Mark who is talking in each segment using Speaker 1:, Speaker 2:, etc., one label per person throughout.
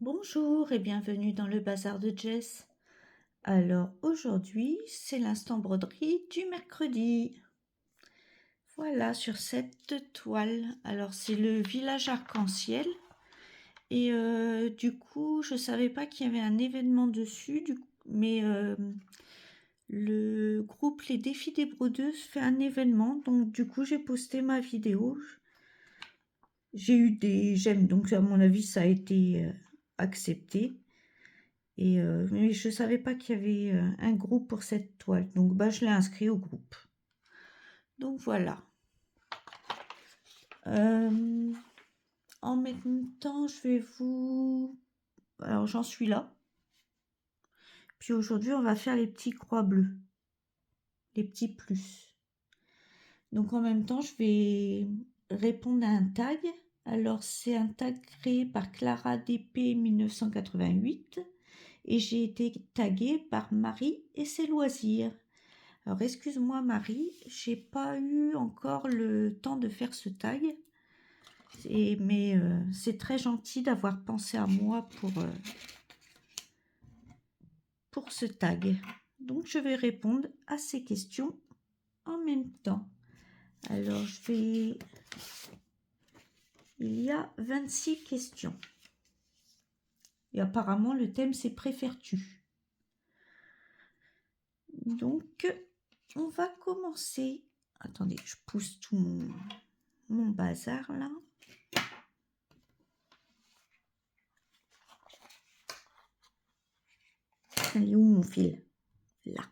Speaker 1: Bonjour et bienvenue dans le bazar de Jess. Alors aujourd'hui, c'est l'instant broderie du mercredi. Voilà sur cette toile. Alors c'est le village arc-en-ciel. Et du coup, je savais pas qu'il y avait un événement dessus, mais le groupe Les Défis des Brodeuses fait un événement. Donc du coup, j'ai posté ma vidéo. J'ai eu des j'aime, donc à mon avis, ça a été accepté. Et mais je savais pas qu'il y avait un groupe pour cette toile. Donc bah, je l'ai inscrit au groupe. Donc voilà. En même temps, je vais vous... Alors j'en suis là. Puis aujourd'hui, on va faire les petits croix bleues. Les petits plus. Donc en même temps, je vais répondre à un tag. Alors c'est un tag créé par Clara DP 1988. Et j'ai été taguée par Marie et ses loisirs. Alors excuse-moi Marie, j'ai pas eu encore le temps de faire ce tag, mais c'est très gentil d'avoir pensé à moi pour ce tag. Donc je vais répondre à ces questions en même temps. Alors il y a 26 questions. Et apparemment le thème c'est préfères-tu. Donc on va commencer. Attendez, je pousse tout mon bazar là. Il est où mon fil? Là.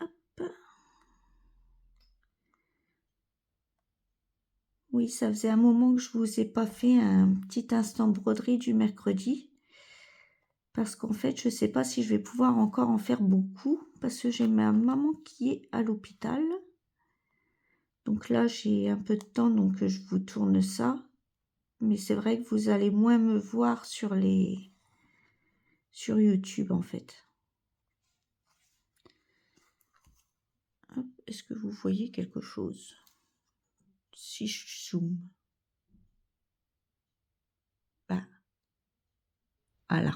Speaker 1: Hop. Oui, ça faisait un moment que je vous ai pas fait un petit instant broderie du mercredi. Parce qu'en fait, je ne sais pas si je vais pouvoir encore en faire beaucoup. Parce que j'ai ma maman qui est à l'hôpital. Donc là, j'ai un peu de temps, donc je vous tourne ça. Mais c'est vrai que vous allez moins me voir sur YouTube, en fait. Est-ce que vous voyez quelque chose? Si je zoome. Bah. Voilà.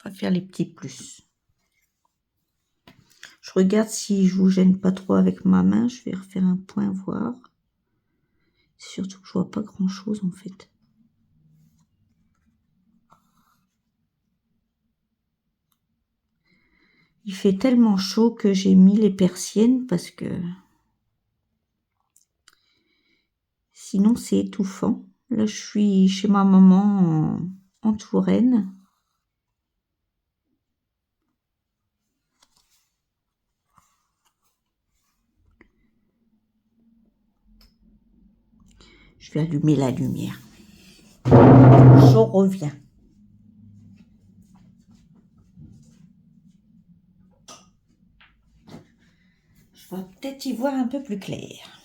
Speaker 1: On va faire les petits plus. Je regarde si je vous gêne pas trop avec ma main. Je vais refaire un point voir. Surtout que je vois pas grand chose en fait. Il fait tellement chaud que j'ai mis les persiennes parce que sinon c'est étouffant. Là je suis chez ma maman en Touraine. Je vais allumer la lumière. Je reviens. Je vais peut-être y voir un peu plus clair.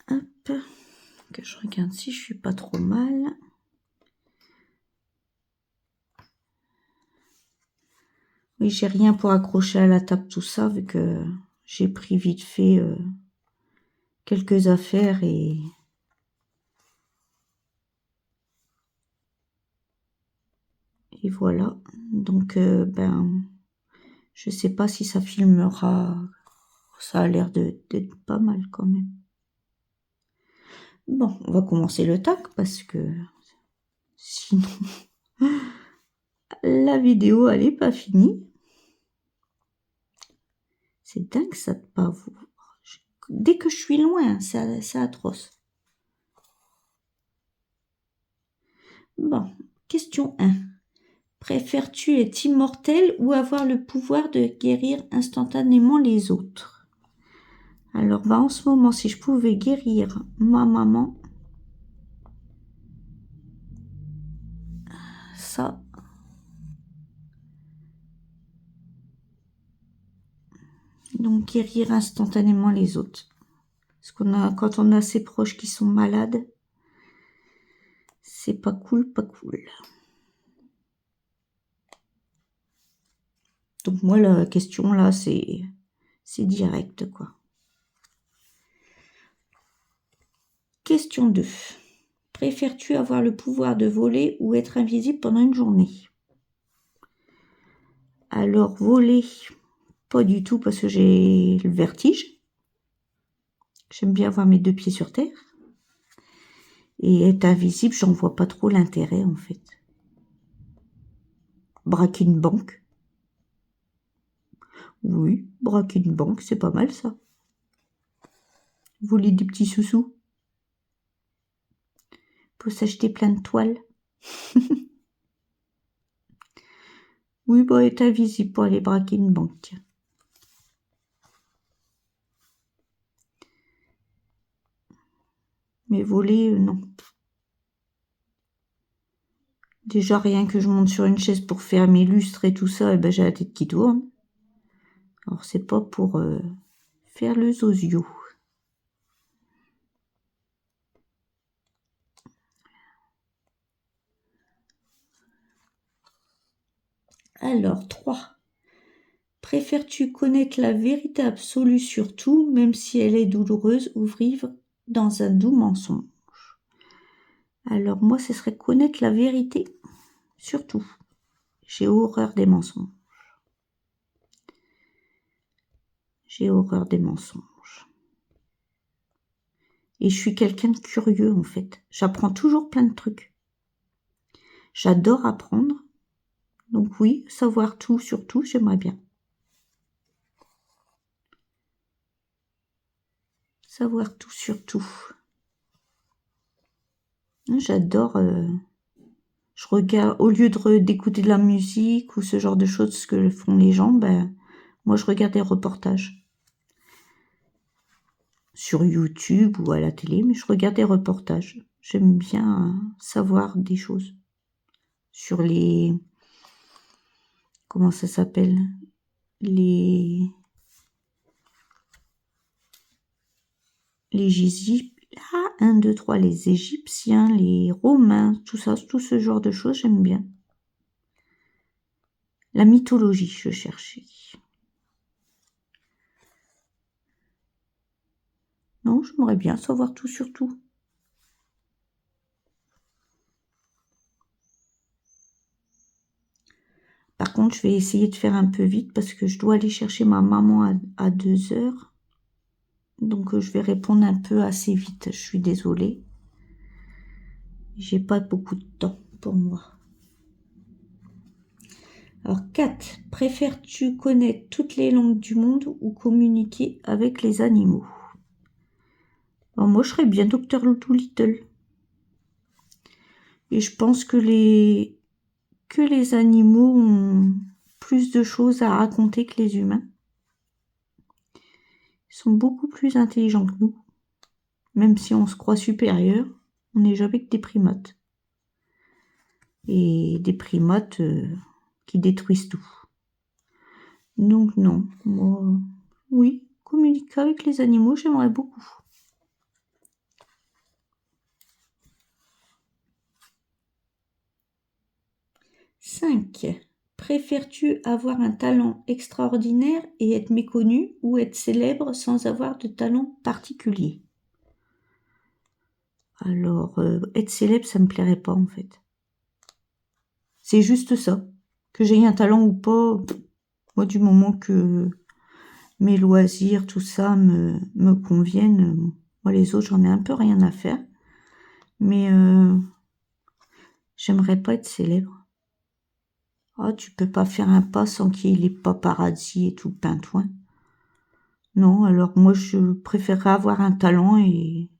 Speaker 1: Hop, que je regarde si je suis pas trop mal. Oui, j'ai rien pour accrocher à la table tout ça vu que j'ai pris vite fait quelques affaires et voilà. Donc je sais pas si ça filmera. Ça a l'air d'être pas mal quand même. Bon, on va commencer le tac parce que sinon la vidéo elle est pas finie. C'est dingue ça de pas vous. Dès que je suis loin, c'est atroce. Bon, question 1. Préfères-tu être immortel ou avoir le pouvoir de guérir instantanément les autres? Alors, bah, en ce moment, si je pouvais guérir ma maman, ça, donc guérir instantanément les autres. Parce quand on a ses proches qui sont malades, c'est pas cool, pas cool. Donc moi, la question là, c'est direct, quoi. Question 2. Préfères-tu avoir le pouvoir de voler ou être invisible pendant une journée? Alors, voler, pas du tout parce que j'ai le vertige. J'aime bien avoir mes 2 pieds sur terre. Et être invisible, j'en vois pas trop l'intérêt, en fait. Braquer une banque. Oui, braquer une banque, c'est pas mal, ça. Voler des petits sous-sous. Pour s'acheter plein de toiles. Oui, bah, être invisible pour aller braquer une banque, tiens. Mais voler, non. Déjà, rien que je monte sur une chaise pour faire mes lustres et tout ça, et ben, j'ai la tête qui tourne. Alors, c'est pas pour faire le zozio. Alors, 3. Préfères-tu connaître la vérité absolue sur tout, même si elle est douloureuse, ou vivre dans un doux mensonge? Alors, moi, ce serait connaître la vérité sur tout. J'ai horreur des mensonges. J'ai horreur des mensonges. Et je suis quelqu'un de curieux, en fait. J'apprends toujours plein de trucs. J'adore apprendre. Donc oui, savoir tout sur tout, j'aimerais bien. Savoir tout sur tout. J'adore. Je regarde, au lieu d'écouter de la musique ou ce genre de choses, ce que font les gens, ben, moi je regarde des reportages. Sur YouTube ou à la télé, mais je regarde des reportages. J'aime bien savoir des choses. Sur les... Comment ça s'appelle? Les Ah, 1, 2, 3, les Égyptiens, les Romains, tout ça, tout ce genre de choses, j'aime bien. La mythologie, je cherchais. Non, j'aimerais bien savoir tout sur tout. Par contre, je vais essayer de faire un peu vite parce que je dois aller chercher ma maman à 2 heures. Donc, je vais répondre un peu assez vite. Je suis désolée. J'ai pas beaucoup de temps pour moi. Alors, 4. Préfères-tu connaître toutes les langues du monde ou communiquer avec les animaux? Alors, moi, je serais bien Dr. Dolittle. Et je pense que les animaux ont plus de choses à raconter que les humains. Ils sont beaucoup plus intelligents que nous. Même si on se croit supérieur, on n'est jamais que des primates. Et des primates qui détruisent tout. Donc non, moi, oui, communiquer avec les animaux, j'aimerais beaucoup. « 5. Préfères-tu avoir un talent extraordinaire et être méconnu ou être célèbre sans avoir de talent particulier? Alors, être célèbre, ça me plairait pas en fait. C'est juste ça. Que j'aie un talent ou pas, moi du moment que mes loisirs, tout ça me conviennent, moi les autres, j'en ai un peu rien à faire. Mais j'aimerais pas être célèbre. Ah, tu peux pas faire un pas sans qu'il y ait les paparazzi et tout le pintouin. Non, alors moi je préférerais avoir un talent et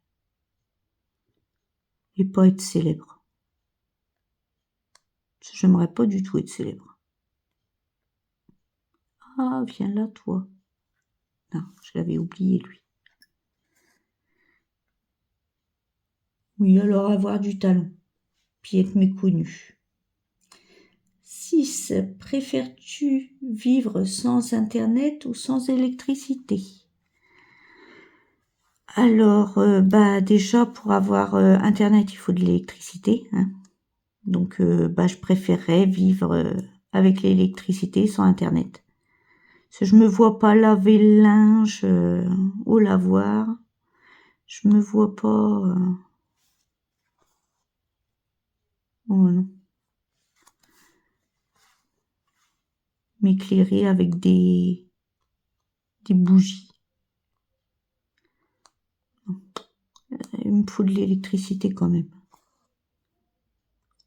Speaker 1: pas être célèbre. J'aimerais pas du tout être célèbre. Ah, viens là, toi. Non, je l'avais oublié, lui. Oui, alors avoir du talent, puis être méconnu. 6. Préfères-tu vivre sans Internet ou sans électricité? Alors, déjà, pour avoir Internet, il faut de l'électricité. Hein. Donc, je préférerais vivre avec l'électricité sans Internet. Je me vois pas laver le linge au lavoir. Je me vois pas... Oh non. M'éclairer avec des bougies. Il me faut de l'électricité quand même.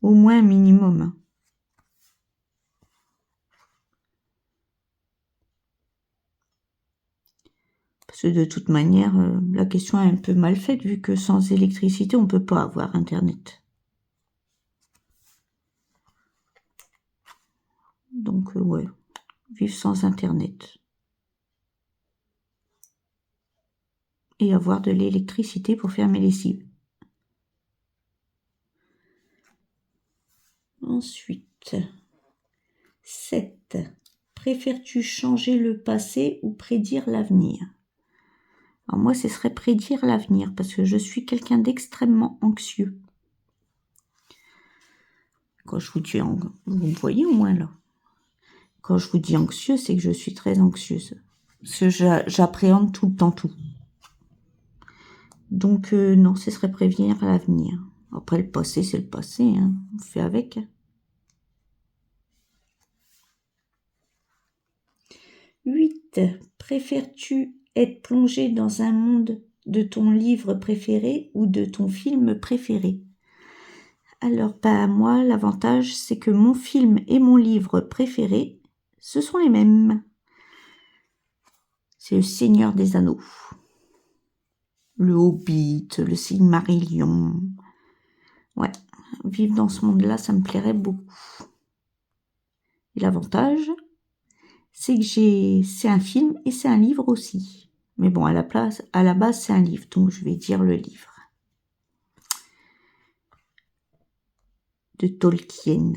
Speaker 1: Au moins un minimum. Parce que de toute manière, la question est un peu mal faite, vu que sans électricité, on ne peut pas avoir Internet. Donc, ouais, vivre sans Internet. Et avoir de l'électricité pour faire mes lessives. Ensuite, 7. Préfères-tu changer le passé ou prédire l'avenir? Alors moi, ce serait prédire l'avenir, parce que je suis quelqu'un d'extrêmement anxieux. Quand je vous dis, vous me voyez au moins là. Quand je vous dis anxieux, c'est que je suis très anxieuse. Parce que j'appréhende tout le temps tout. Donc non, ce serait prévenir l'avenir. Après, le passé, c'est le passé. Hein. On fait avec. 8. Préfères-tu être plongé dans un monde de ton livre préféré ou de ton film préféré? Alors, moi, l'avantage, c'est que mon film et mon livre préféré, ce sont les mêmes. C'est Le Seigneur des Anneaux. Le Hobbit, le Silmarillion. Ouais, vivre dans ce monde-là, ça me plairait beaucoup. Et l'avantage, c'est que c'est un film et c'est un livre aussi. Mais bon, à la base, c'est un livre, donc je vais dire le livre. De Tolkien.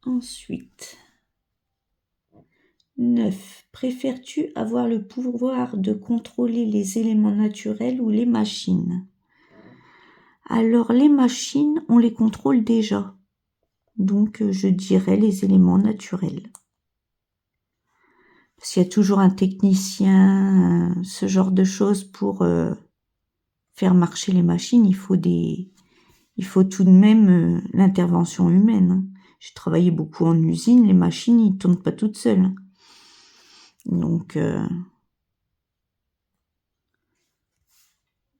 Speaker 1: Ensuite, 9. Préfères-tu avoir le pouvoir de contrôler les éléments naturels ou les machines? Alors, les machines, on les contrôle déjà. Donc, je dirais les éléments naturels. Parce qu'il y a toujours un technicien, ce genre de choses pour faire marcher les machines. Il faut tout de même l'intervention humaine. J'ai travaillé beaucoup en usine, les machines, ils ne tournent pas toutes seules. Donc,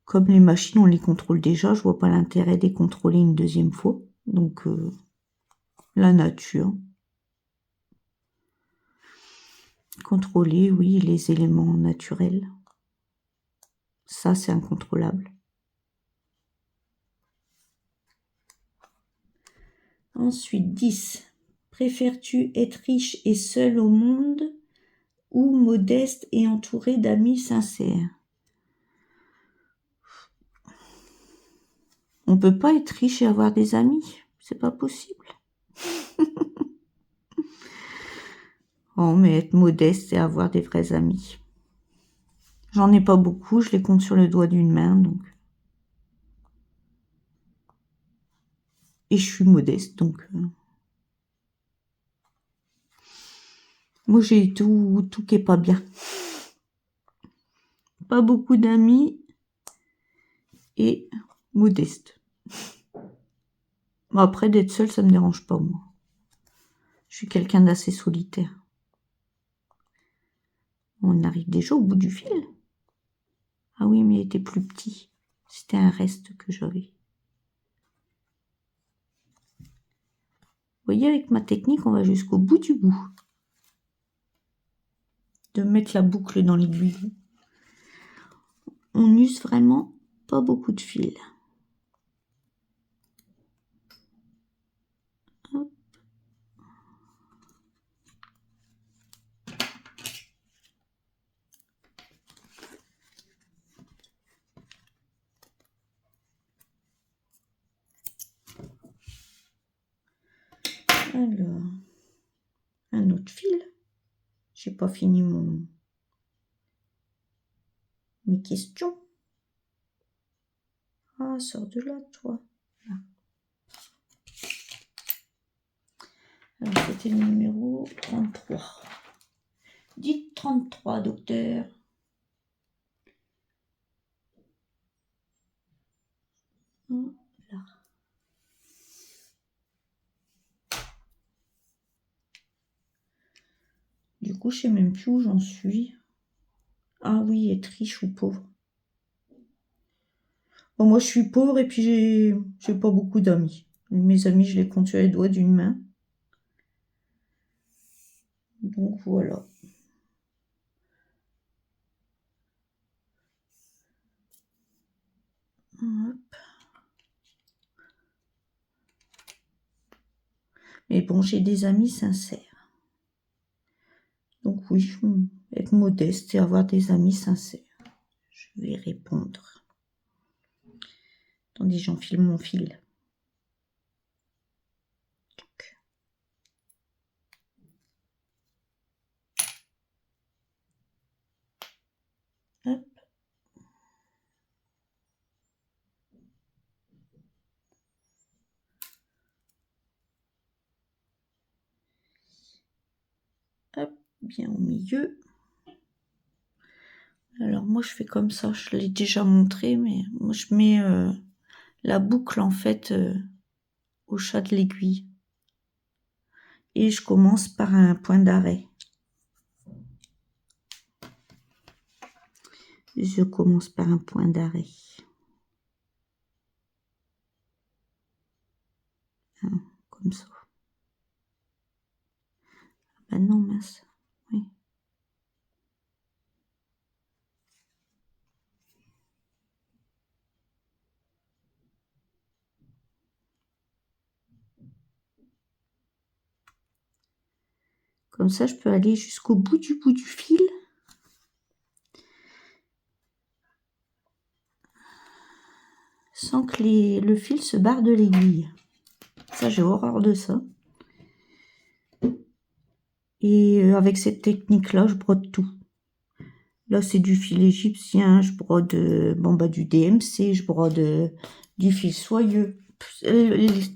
Speaker 1: comme les machines, on les contrôle déjà, je vois pas l'intérêt de les contrôler une deuxième fois. Donc, la nature. Contrôler, oui, les éléments naturels. Ça, c'est incontrôlable. Ensuite, 10. Préfères-tu être riche et seul au monde ou modeste et entouré d'amis sincères? On peut pas être riche et avoir des amis. C'est pas possible. Oh, mais être modeste et avoir des vrais amis. J'en ai pas beaucoup, je les compte sur le doigt d'une main, donc. Et je suis modeste, donc. Moi, j'ai tout qui est pas bien. Pas beaucoup d'amis et modeste. Après, d'être seule, ça me dérange pas, moi. Je suis quelqu'un d'assez solitaire. On arrive déjà au bout du fil. Ah oui, mais il était plus petit. C'était un reste que j'avais. Vous voyez, avec ma technique, on va jusqu'au bout du bout. De mettre la boucle dans l'aiguille. On n'use vraiment pas beaucoup de fil. Hop. Alors, un autre fil. J'ai pas fini mes questions. Ah, Ah, sors de là, toi. Là. Alors, c'était le numéro 33. Dites 33, docteur. Là. Du coup, je sais même plus où j'en suis. Ah oui, être riche ou pauvre. Bon, moi, je suis pauvre et puis j'ai pas beaucoup d'amis. Mes amis, je les compte sur les doigts d'une main. Donc, voilà. Hop. Mais bon, j'ai des amis sincères. Donc oui, être modeste et avoir des amis sincères. Je vais répondre. Attendez, j'enfile mon fil. Hop. Hop, bien au milieu. Alors moi je fais comme ça, je l'ai déjà montré, mais moi je mets la boucle en fait au chat de l'aiguille. Et je commence par un point d'arrêt. Je commence par un point d'arrêt. Comme ça. Ah non, mince. Oui. Comme ça, je peux aller jusqu'au bout du fil. Sans que le fil se barre de l'aiguille. Ça, j'ai horreur de ça. Et avec cette technique-là, je brode tout. Là, c'est du fil égyptien, je brode du DMC, je brode du fil soyeux.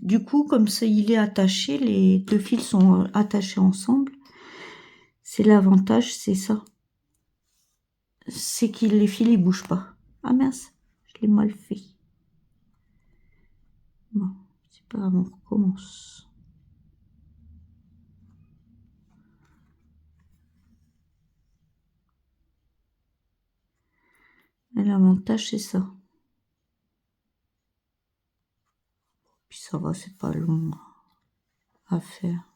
Speaker 1: Du coup, comme ça, il est attaché, les deux fils sont attachés ensemble. C'est l'avantage, c'est ça. C'est que les fils, ils bougent pas. Ah mince, je l'ai mal fait. Bon, c'est pas grave, on recommence. L'avantage, c'est ça. Puis ça va, c'est pas long à faire.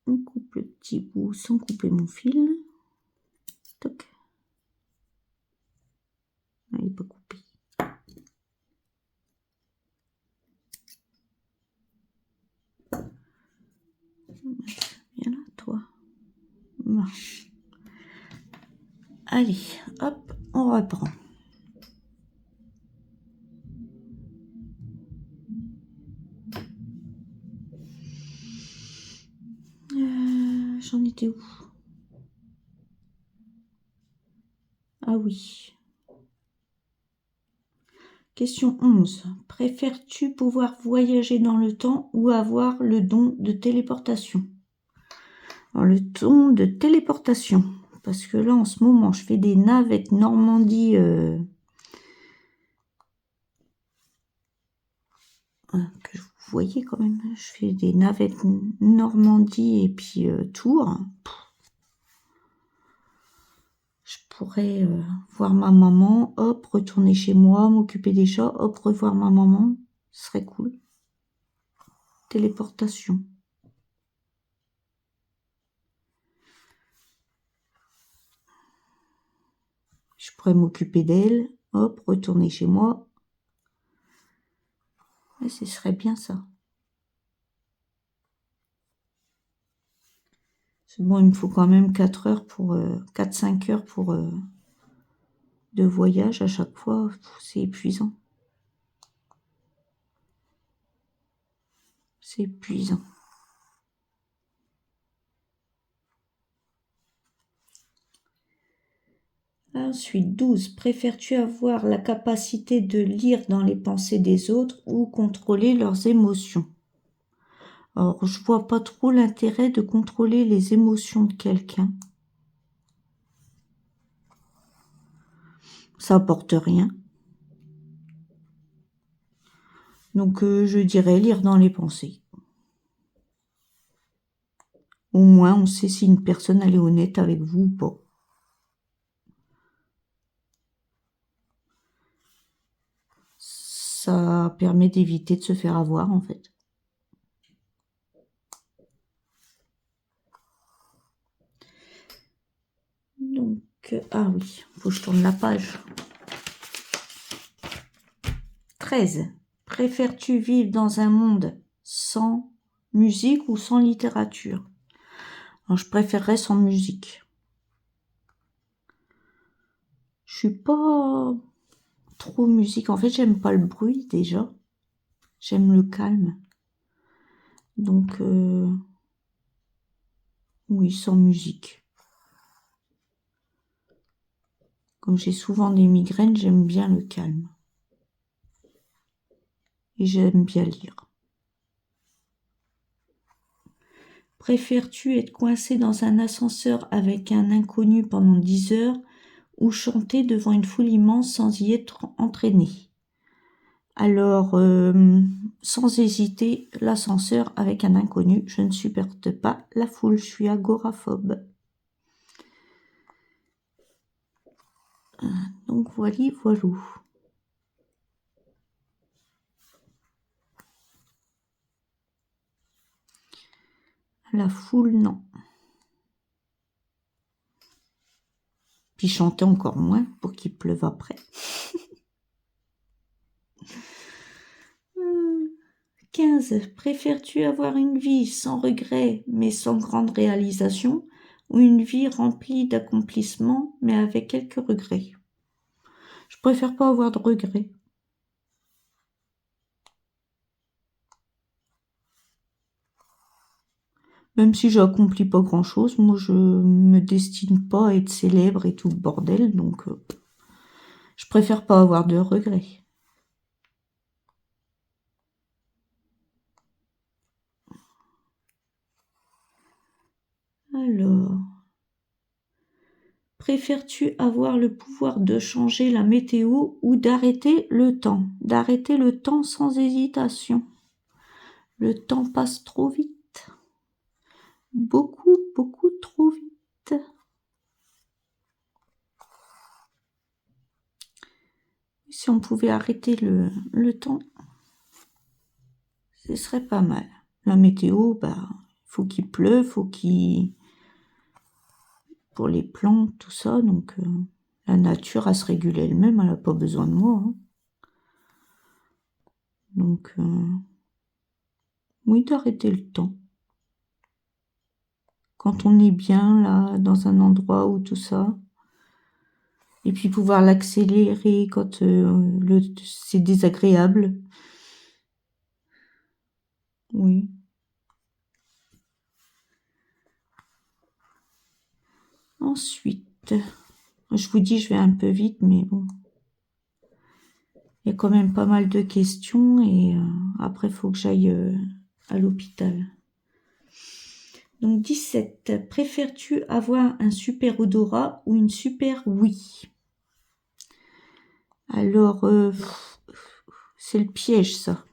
Speaker 1: On coupe le petit bout sans couper mon fil. Toc. Ah, il n'est pas coupé. Viens là, toi. Voilà. Allez, hop, on reprend. J'en étais où? Ah oui. Question 11. Préfères-tu pouvoir voyager dans le temps ou avoir le don de téléportation? Alors, le don de téléportation. Parce que là, en ce moment, je fais des navettes Normandie. Que vous voyez quand même. Je fais des navettes Normandie et puis Tours. Je pourrais voir ma maman, hop, retourner chez moi, m'occuper des chats, hop, revoir ma maman. Ce serait cool. Téléportation. Je pourrais m'occuper d'elle, hop, retourner chez moi. Et ce serait bien ça. C'est bon, il me faut quand même 4-5 heures pour de voyage à chaque fois. C'est épuisant. C'est épuisant. Ensuite, 12. Préfères-tu avoir la capacité de lire dans les pensées des autres ou contrôler leurs émotions? Alors, je vois pas trop l'intérêt de contrôler les émotions de quelqu'un. Ça apporte rien. Donc, je dirais lire dans les pensées. Au moins, on sait si une personne elle est honnête avec vous ou pas. Ça permet d'éviter de se faire avoir, en fait. Donc, ah oui, faut que je tourne la page. 13. Préfères-tu vivre dans un monde sans musique ou sans littérature? Alors, je préférerais sans musique. Je suis pas trop musique. En fait, j'aime pas le bruit déjà. J'aime le calme. Donc, oui, sans musique. Comme j'ai souvent des migraines, j'aime bien le calme. Et j'aime bien lire. Préfères-tu être coincé dans un ascenseur avec un inconnu pendant 10 heures ou chanter devant une foule immense sans y être entraîné? Alors, sans hésiter, l'ascenseur avec un inconnu. Je ne supporte pas la foule, je suis agoraphobe. Donc voilà. La foule, non. Puis chanter encore moins pour qu'il pleuve après. 15. Préfères-tu avoir une vie sans regret mais sans grande réalisation ou une vie remplie d'accomplissements mais avec quelques regrets? Je préfère pas avoir de regrets. Même si j'accomplis pas grand-chose, moi je me destine pas à être célèbre et tout le bordel, donc je préfère pas avoir de regrets. Alors, préfères-tu avoir le pouvoir de changer la météo ou d'arrêter le temps? D'arrêter le temps sans hésitation. Le temps passe trop vite. Beaucoup, beaucoup trop vite. Si on pouvait arrêter le temps, ce serait pas mal. La météo, faut qu'il pleuve, faut qu'il... Pour les plantes, tout ça, donc la nature, elle se régule elle-même, elle n'a pas besoin de moi. Hein. Donc, oui, d'arrêter le temps. Quand on est bien, là, dans un endroit où tout ça, et puis pouvoir l'accélérer quand c'est désagréable. Oui. Ensuite, je vous dis, je vais un peu vite, mais bon. Il y a quand même pas mal de questions et après, il faut que j'aille à l'hôpital. Donc 17. Préfères-tu avoir un super odorat ou une super ouïe? Alors, c'est le piège, ça.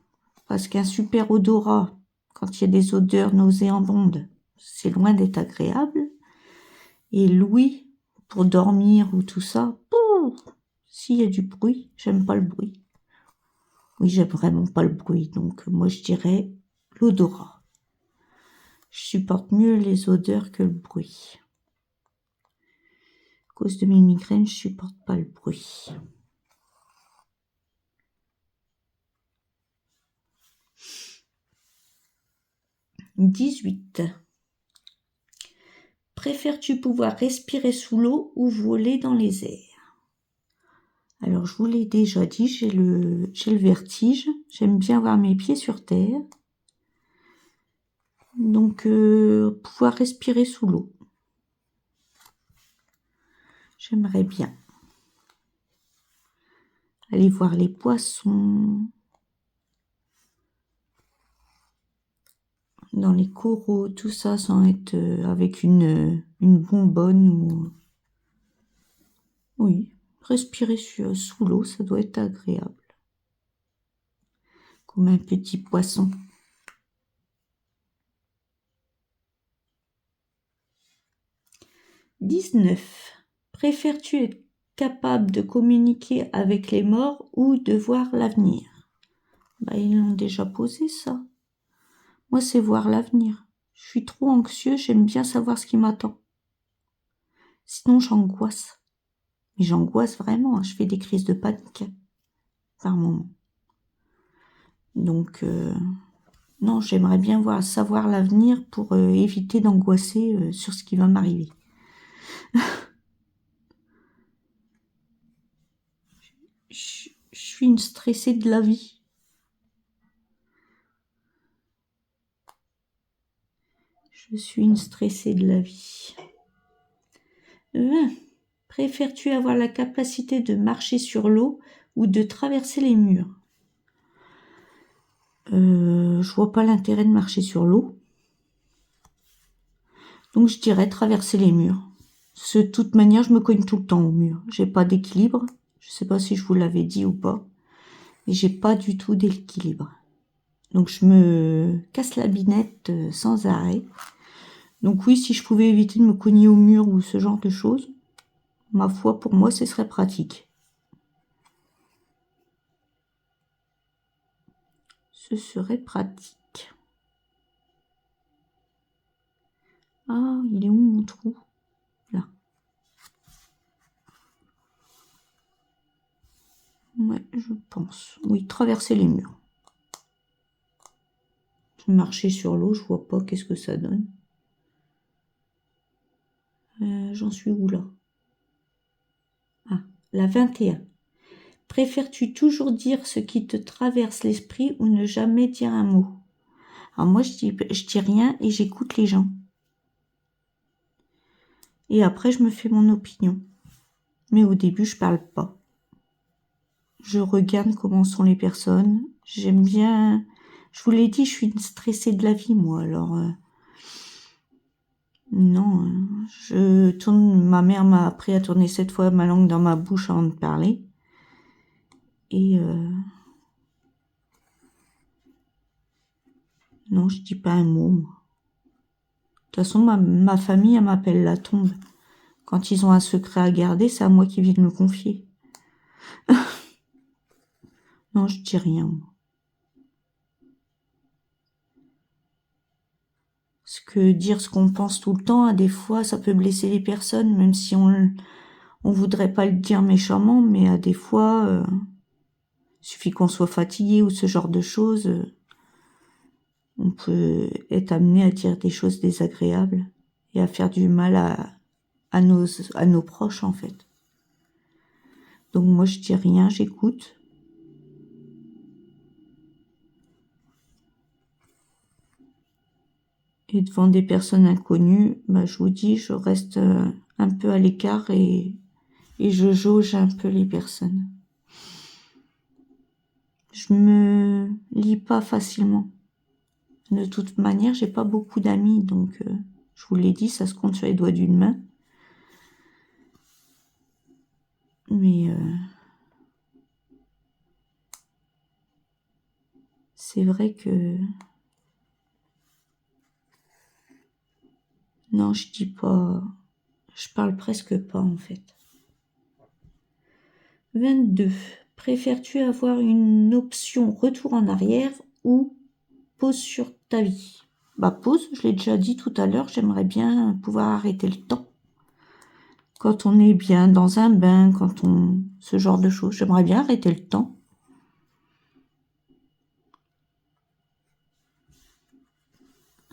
Speaker 1: Parce qu'un super odorat, quand il y a des odeurs nauséabondes, c'est loin d'être agréable. Et l'ouïe, pour dormir ou tout ça, s'il y a du bruit, j'aime pas le bruit. Oui, j'aime vraiment pas le bruit, donc moi je dirais l'odorat. Je supporte mieux les odeurs que le bruit. À cause de mes migraines, je supporte pas le bruit. « 18. Préfères-tu pouvoir respirer sous l'eau ou voler dans les airs? Alors, je vous l'ai déjà dit, j'ai le vertige. J'aime bien avoir mes pieds sur terre. Donc, pouvoir respirer sous l'eau. J'aimerais bien. Aller voir les poissons. Dans les coraux, tout ça, sans être avec une bonbonne ou... Oui, respirer sous l'eau, ça doit être agréable. Comme un petit poisson. 19. Préfères-tu être capable de communiquer avec les morts ou de voir l'avenir? Bah, ils l'ont déjà posé, ça. Moi, c'est voir l'avenir. Je suis trop anxieux, j'aime bien savoir ce qui m'attend. Sinon, j'angoisse. Mais j'angoisse vraiment, hein. Je fais des crises de panique par moment. Donc, non, j'aimerais bien savoir l'avenir pour éviter d'angoisser sur ce qui va m'arriver. Je suis une stressée de la vie. Je suis une stressée de la vie. 20. Préfères-tu avoir la capacité de marcher sur l'eau ou de traverser les murs? Je vois pas l'intérêt de marcher sur l'eau. Donc je dirais traverser les murs. De toute manière, je me cogne tout le temps au mur. J'ai pas d'équilibre. Je sais pas si je vous l'avais dit ou pas. Mais j'ai pas du tout d'équilibre. Donc je me casse la binette sans arrêt. Donc oui, si je pouvais éviter de me cogner au mur ou ce genre de choses, ma foi, pour moi, ce serait pratique. Ce serait pratique. Ah, il est où mon trou? Là. Ouais, je pense. Oui, traverser les murs. Marcher sur l'eau, je vois pas qu'est-ce que ça donne. J'en suis où là? Ah, la 21. Préfères-tu toujours dire ce qui te traverse l'esprit ou ne jamais dire un mot? Alors moi, je dis rien et j'écoute les gens. Et après, je me fais mon opinion. Mais au début, je parle pas. Je regarde comment sont les personnes. J'aime bien... Je vous l'ai dit, je suis une stressée de la vie, moi. Alors, non, ma mère m'a appris à tourner 7 fois ma langue dans ma bouche avant de parler. Et non, je dis pas un mot, moi. De toute façon, ma famille, elle m'appelle la tombe. Quand ils ont un secret à garder, c'est à moi qui viennent me confier. Non, je dis rien, moi. Parce que dire ce qu'on pense tout le temps, des fois, ça peut blesser les personnes, même si on voudrait pas le dire méchamment, mais à des fois, il suffit qu'on soit fatigué ou ce genre de choses, on peut être amené à dire des choses désagréables et à faire du mal à nos proches, en fait. Donc moi, je dis rien, j'écoute. Et devant des personnes inconnues, bah, je vous dis, je reste un peu à l'écart et je jauge un peu les personnes. Je me lie pas facilement. De toute manière, j'ai pas beaucoup d'amis, donc je vous l'ai dit, ça se compte sur les doigts d'une main. Mais c'est vrai que... Non, je dis pas... Je parle presque pas, en fait. 22. Préfères-tu avoir une option retour en arrière ou pause sur ta vie? Bah pause, je l'ai déjà dit tout à l'heure, j'aimerais bien pouvoir arrêter le temps. Quand on est bien dans un bain, ce genre de choses, j'aimerais bien arrêter le temps.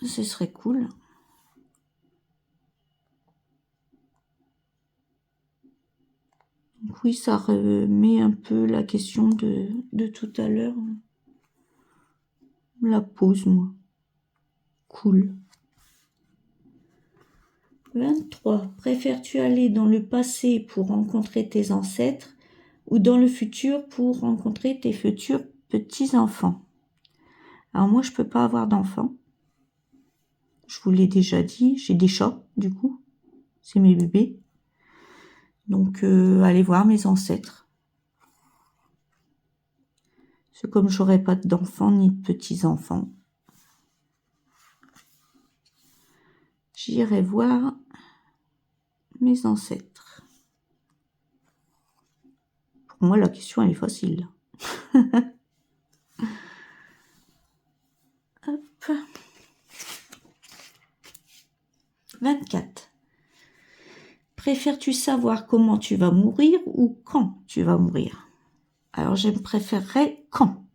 Speaker 1: Ce serait cool. Donc oui, ça remet un peu la question de tout à l'heure. La pause, moi. Cool. 23. Préfères-tu aller dans le passé pour rencontrer tes ancêtres ou dans le futur pour rencontrer tes futurs petits-enfants? Alors moi, je peux pas avoir d'enfants. Je vous l'ai déjà dit, j'ai des chats, du coup. C'est mes bébés. Donc, aller voir mes ancêtres. C'est comme j'aurais pas d'enfants ni de petits-enfants. J'irai voir mes ancêtres. Pour moi, la question, elle est facile. Hop. 24. Préfères-tu savoir comment tu vas mourir ou quand tu vas mourir? Alors, je préférerais quand.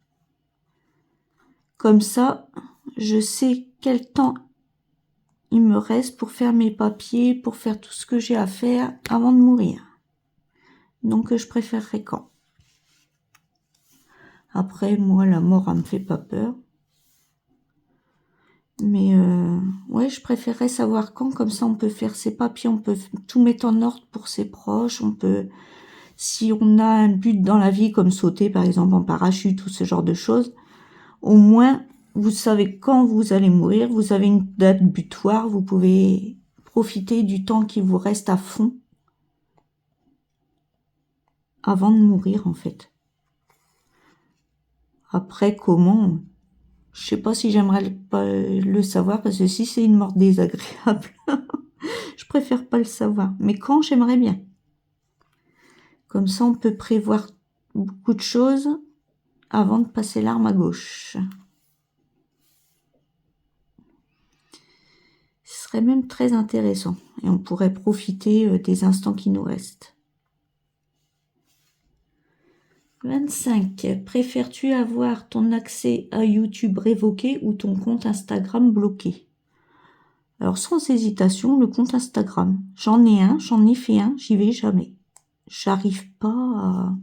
Speaker 1: Comme ça, je sais quel temps il me reste pour faire mes papiers, pour faire tout ce que j'ai à faire avant de mourir. Donc, je préférerais quand. Après, moi, la mort, elle me fait pas peur. Mais ouais, je préférerais savoir quand, comme ça on peut faire ses papiers, on peut tout mettre en ordre pour ses proches, on peut, si on a un but dans la vie, comme sauter par exemple en parachute ou ce genre de choses, au moins vous savez quand vous allez mourir, vous avez une date butoir, vous pouvez profiter du temps qui vous reste à fond avant de mourir en fait. Après, comment? Je sais pas si j'aimerais pas le savoir, parce que si c'est une mort désagréable, je préfère pas le savoir. Mais quand, j'aimerais bien. Comme ça, on peut prévoir beaucoup de choses avant de passer l'arme à gauche. Ce serait même très intéressant. Et on pourrait profiter des instants qui nous restent. 25. Préfères-tu avoir ton accès à YouTube révoqué ou ton compte Instagram bloqué? Alors, sans hésitation, le compte Instagram. J'en ai fait un, j'y vais jamais. J'arrive pas à...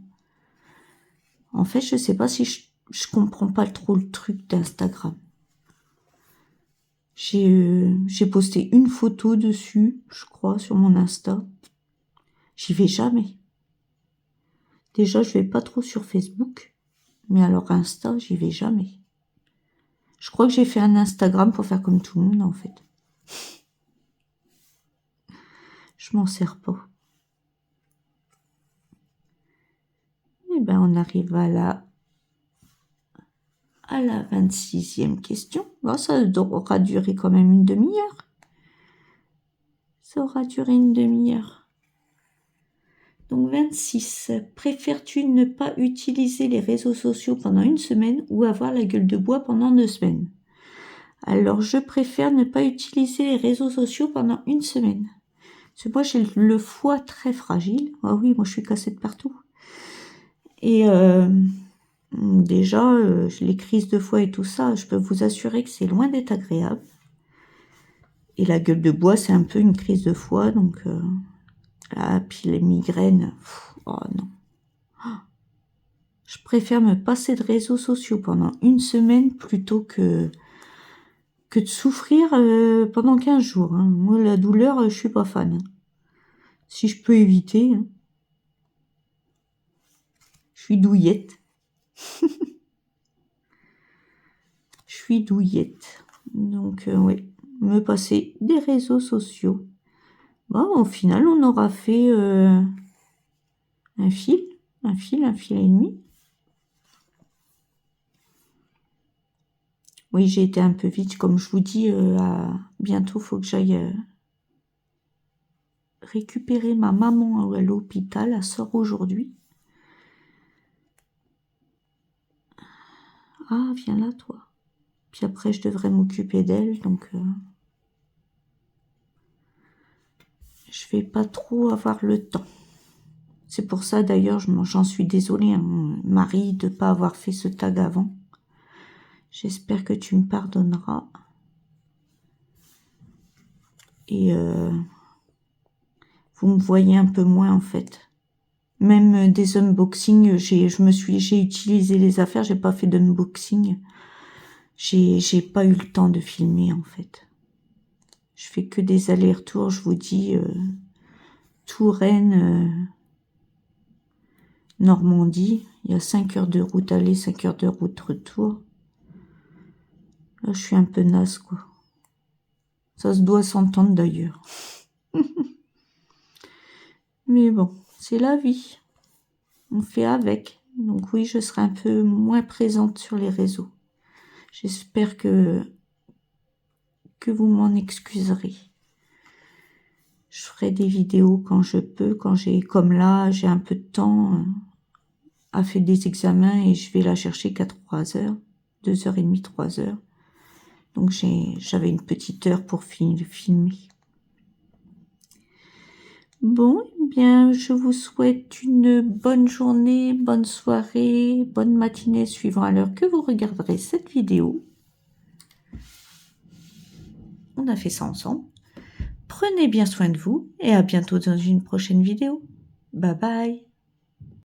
Speaker 1: En fait, je sais pas si je comprends pas trop le truc d'Instagram. J'ai posté une photo dessus, je crois, sur mon Insta. J'y vais jamais. Déjà, je vais pas trop sur Facebook. Mais alors Insta, j'y vais jamais. Je crois que j'ai fait un Instagram pour faire comme tout le monde, en fait. Je m'en sers pas. Eh ben, on arrive à la 26e question. Bon, ça aura duré quand même une demi-heure. Ça aura duré une demi-heure. Donc 26. Préfères-tu ne pas utiliser les réseaux sociaux pendant une semaine ou avoir la gueule de bois pendant 2 semaines? Alors, je préfère ne pas utiliser les réseaux sociaux pendant une semaine. Parce que moi, j'ai le foie très fragile. Ah oui, moi, je suis cassée de partout. Et déjà, les crises de foie et tout ça, je peux vous assurer que c'est loin d'être agréable. Et la gueule de bois, c'est un peu une crise de foie, donc... Ah, puis les migraines, oh non. Je préfère me passer de réseaux sociaux pendant une semaine plutôt que de souffrir pendant 15 jours. Hein. Moi, la douleur, je suis pas fan. Si je peux éviter, hein. Je suis douillette. Je suis douillette. Donc, oui, me passer des réseaux sociaux. Bon, au final, on aura fait un fil et demi. Oui, j'ai été un peu vite, comme je vous dis, bientôt, faut que j'aille récupérer ma maman à l'hôpital. Elle sort aujourd'hui. Ah, viens là, toi. Puis après, je devrais m'occuper d'elle, donc je vais pas trop avoir le temps. C'est pour ça, d'ailleurs, j'en suis désolée, hein, Marie, de pas avoir fait ce tag avant. J'espère que tu me pardonneras. Et vous me voyez un peu moins, en fait. Même des unboxings, j'ai utilisé les affaires, j'ai pas fait d'unboxing. J'ai pas eu le temps de filmer en fait. Je fais que des allers-retours, je vous dis, Touraine, Normandie. Il y a 5 heures de route aller, 5 heures de route retour. Là, je suis un peu naze, quoi. Ça se doit s'entendre d'ailleurs. Mais bon, c'est la vie. On fait avec. Donc oui, je serai un peu moins présente sur les réseaux. J'espère que vous m'en excuserez. Je ferai des vidéos quand je peux, quand j'ai, comme là, j'ai un peu de temps à faire des examens et je vais la chercher qu'à 3 heures, 2h30, 3 heures. Donc j'avais une petite heure pour filmer. Bon, eh bien, je vous souhaite une bonne journée, bonne soirée, bonne matinée, suivant à l'heure que vous regarderez cette vidéo. On a fait ça ensemble. Prenez bien soin de vous et à bientôt dans une prochaine vidéo. Bye bye.